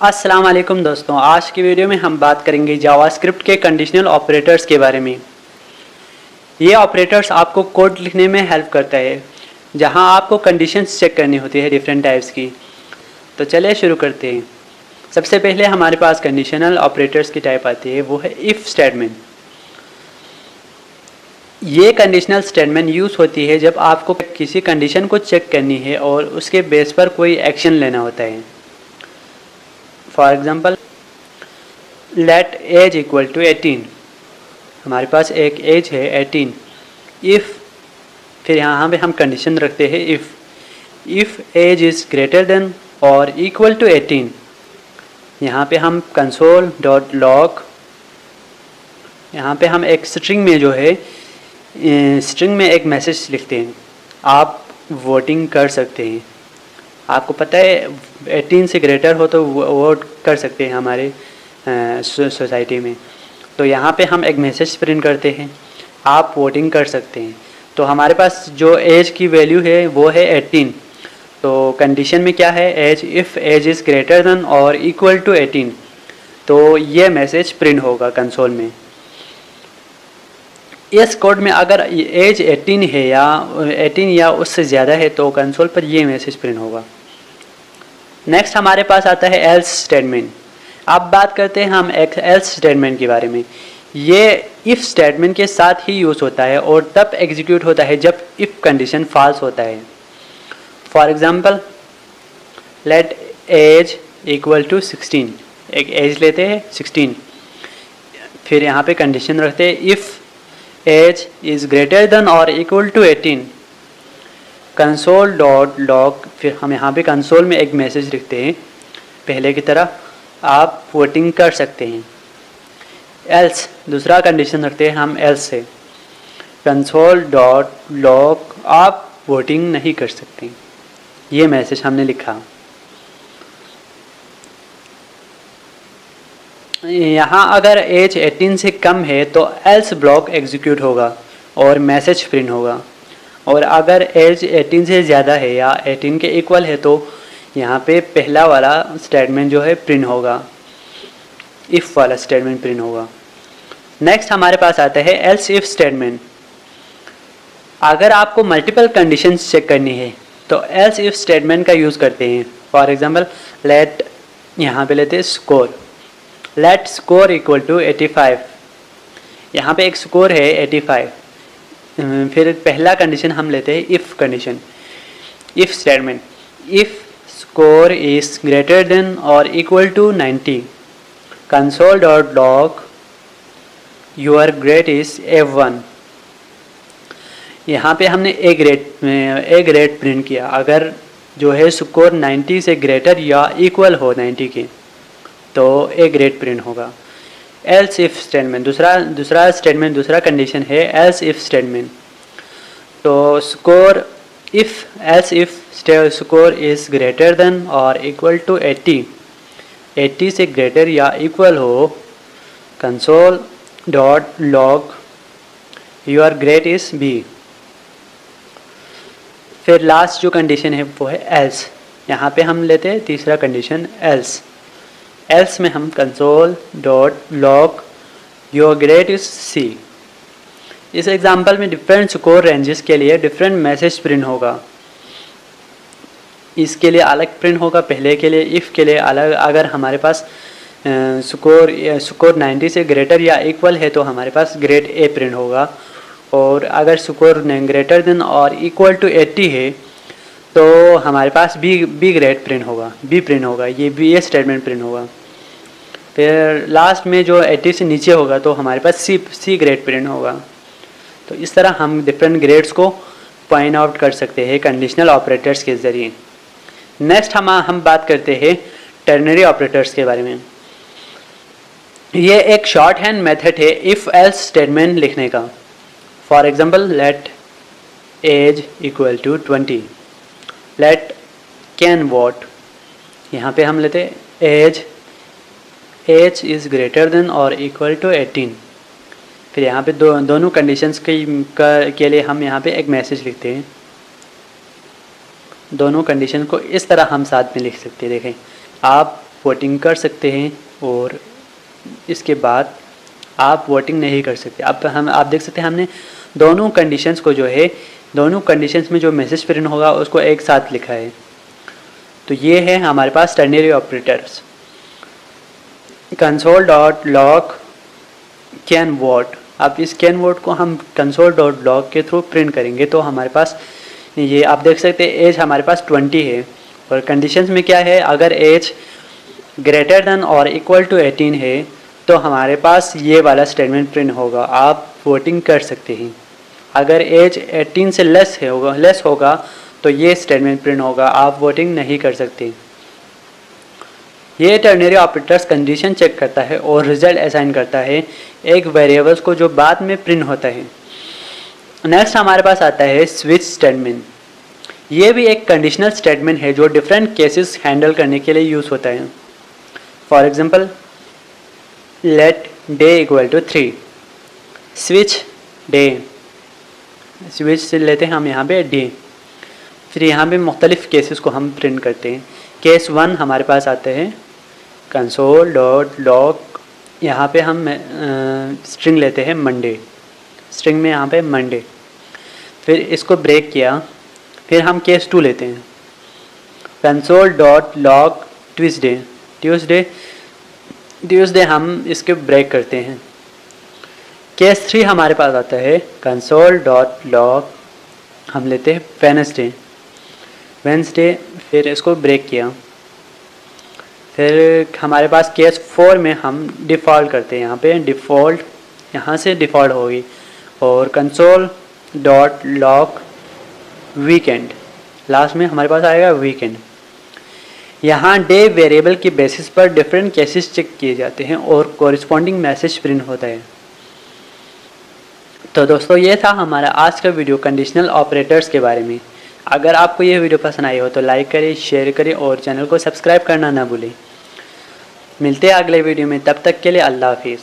अस्सलाम वालेकुम दोस्तों, आज की वीडियो में हम बात करेंगे जावास्क्रिप्ट के कंडीशनल ऑपरेटर्स के बारे में। ये ऑपरेटर्स आपको कोड लिखने में हेल्प करता है जहां आपको कंडीशंस चेक करनी होती है डिफरेंट टाइप्स की। तो चलिए शुरू करते हैं। सबसे पहले हमारे पास कंडीशनल ऑपरेटर्स की टाइप आती है, वो है इफ़ स्टेटमेंट। ये कंडीशनल स्टेटमेंट यूज़ होती है जब आपको किसी कंडीशन को चेक करनी है और उसके बेस पर कोई एक्शन लेना होता है। For example, let age equal to 18। हमारे पास एक एज है 18। इफ़, फिर यहाँ पे हम कंडीशन रखते हैं if age is greater than और इक्वल टू 18। यहाँ पे हम कंसोल डॉट लॉग, यहाँ पे हम एक स्ट्रिंग में जो है स्ट्रिंग में एक मैसेज लिखते हैं। आप वोटिंग कर सकते हैं। आपको पता है 18 से ग्रेटर हो तो वोट कर सकते हैं हमारे सोसाइटी में। तो यहाँ पे हम एक मैसेज प्रिंट करते हैं, आप वोटिंग कर सकते हैं। तो हमारे पास जो एज की वैल्यू है वो है 18। तो कंडीशन में क्या है, age if age is greater than और इक्वल टू 18। तो ये मैसेज प्रिंट होगा कंसोल में। इस कोड में अगर एज 18 है या 18 या उससे ज़्यादा है तो कंसोल पर ये मैसेज प्रिंट होगा। नेक्स्ट हमारे पास आता है एल्स स्टेटमेंट। अब बात करते हैं हम एक एल्स स्टेटमेंट के बारे में। ये इफ़ स्टेटमेंट के साथ ही यूज़ होता है और तब एग्जीक्यूट होता है जब इफ़ कंडीशन फॉल्स होता है। For example, let age equal to 16। एक एज लेते हैं 16, फिर यहाँ पे कंडीशन रखते हैं if age is greater than और equal to 18 console dot log. फिर हम यहाँ पे कंसोल में एक मैसेज लिखते हैं पहले की तरह, आप वोटिंग कर सकते हैं। एल्स, दूसरा कंडीशन रखते हैं हम एल्स से, कंसोल डॉट लॉग, आप वोटिंग नहीं कर सकते। ये मैसेज हमने लिखा। यहाँ अगर एज 18 से कम है तो एल्स ब्लॉक एग्जीक्यूट होगा और मैसेज प्रिंट होगा। और अगर एज 18 से ज़्यादा है या 18 के इक्वल है तो यहाँ पे पहला वाला स्टेटमेंट जो है प्रिंट होगा, इफ़ वाला स्टेटमेंट प्रिंट होगा। नेक्स्ट हमारे पास आता है एल्स इफ़ स्टेटमेंट। अगर आपको मल्टीपल कंडीशंस चेक करनी है तो एल्स इफ़ स्टेटमेंट का यूज़ करते हैं। फॉर एग्जांपल, लेट, यहाँ पे लेते हैं score, let score equal to 85। यहाँ पे एक स्कोर है 85। फिर पहला कंडीशन हम लेते हैं if condition, if statement, if score is greater than और equal to 90 console dot log your grade is F1। यहाँ पे हमने ए ग्रेड प्रिंट किया। अगर जो है स्कोर 90 से ग्रेटर या इक्वल हो 90 के तो ए ग्रेड प्रिंट होगा। एल्स इफ स्टेटमेंट, दूसरा स्टेटमेंट, दूसरा कंडीशन है एल्स इफ स्टेटमेंट। तो score if, else if score is greater than और इक्वल टू 80 से ग्रेटर या इक्वल हो console dot log your grade is B। फिर लास्ट जो कंडीशन है वो है एल्स। यहाँ पे हम लेते हैं तीसरा कंडीशन एल्स। एल्स में हम console dot log your grade is C। इस एग्जांपल में डिफरेंट स्कोर रेंजेस के लिए डिफरेंट मैसेज प्रिंट होगा। इसके लिए अलग प्रिंट होगा, पहले के लिए इफ़ के लिए अलग। अगर हमारे पास स्कोर 90 से ग्रेटर या इक्वल है तो हमारे पास ग्रेड A प्रिंट होगा। और अगर स्कोर ग्रेटर देन और इक्वल टू 80 है तो हमारे पास बी ग्रेड प्रिंट होगा, B प्रिंट होगा, ये स्टेटमेंट प्रिंट होगा। फिर लास्ट में जो 80 से नीचे होगा तो हमारे पास C ग्रेड प्रिंट होगा। तो इस तरह हम डिफरेंट ग्रेड्स को पॉइंट आउट कर सकते हैं कंडीशनल ऑपरेटर्स के ज़रिए। नेक्स्ट हम बात करते हैं टर्नरी ऑपरेटर्स के बारे में। ये एक शॉर्ट हैंड मेथड है इफ़ एल्स स्टेटमेंट लिखने का। For example, let age equal to 20, let can vote. यहाँ पे हम लेते एज इज़ ग्रेटर देन और इक्वल टू 18। फिर यहाँ पे दोनों कंडीशंस के लिए हम यहाँ पे एक मैसेज लिखते हैं। दोनों कंडीशन को इस तरह हम साथ में लिख सकते हैं। देखें, आप वोटिंग कर सकते हैं और इसके बाद आप वोटिंग नहीं कर सकते। अब आप देख सकते हैं हमने दोनों कंडीशंस को जो है, दोनों कंडीशंस में जो मैसेज प्रिंट होगा उसको एक साथ लिखा है। तो ये है हमारे पास ternary operators. Console dot log can vote. अब इस कैन वोट को हम कंसोल डॉट लॉग के थ्रू प्रिंट करेंगे तो हमारे पास ये आप देख सकते हैं एज हमारे पास 20 है और कंडीशंस में क्या है, अगर एज ग्रेटर देन और इक्वल टू 18 है तो हमारे पास ये वाला स्टेटमेंट प्रिंट होगा, आप वोटिंग कर सकते हैं। अगर एज 18 से लेस होगा तो ये स्टेटमेंट प्रिंट होगा, आप वोटिंग नहीं कर सकते। ये टर्नरी ऑपरेटर्स कंडीशन चेक करता है और रिजल्ट असाइन करता है एक वेरिएबल्स को जो बाद में प्रिंट होता है। नेक्स्ट हमारे पास आता है स्विच स्टेटमेंट। ये भी एक कंडीशनल स्टेटमेंट है जो डिफरेंट केसेस हैंडल करने के लिए यूज़ होता है। For example, let day equal to 3, switch day, switch से लेते हैं हम यहाँ पे डे, फिर यहाँ पे मुख्तलिफ केसेस को हम प्रिंट करते हैं। केस 1 हमारे पास आते हैं कंसोल डॉट लॉग, यहाँ पे हम स्ट्रिंग लेते हैं मंडे, स्ट्रिंग में यहाँ पे मंडे, फिर इसको ब्रेक किया, फिर हम केस 2 लेते हैं console dot log Tuesday, Tuesday हम इसके ब्रेक करते हैं। केस 3 हमारे पास आता है कंसोल डॉट लॉग, हम लेते हैं वेंसडे, फिर इसको ब्रेक किया, फिर हमारे पास केस 4 में हम डिफ़ॉल्ट करते हैं, यहाँ पे डिफ़ॉल्ट, यहाँ से डिफ़ॉल्ट होगी और console dot log weekend, last में हमारे पास आएगा वीकेंड। यहाँ डे वेरिएबल की बेसिस पर डिफरेंट केसेस चेक किए जाते हैं और कॉरिस्पॉन्डिंग मैसेज प्रिंट होता है। तो दोस्तों ये था हमारा आज का वीडियो कंडीशनल ऑपरेटर्स के बारे में। अगर आपको ये वीडियो पसंद आई हो तो लाइक करें, शेयर करें और चैनल को सब्सक्राइब करना ना भूलें। मिलते हैं अगले वीडियो में, तब तक के लिए अल्लाह हाफिज़।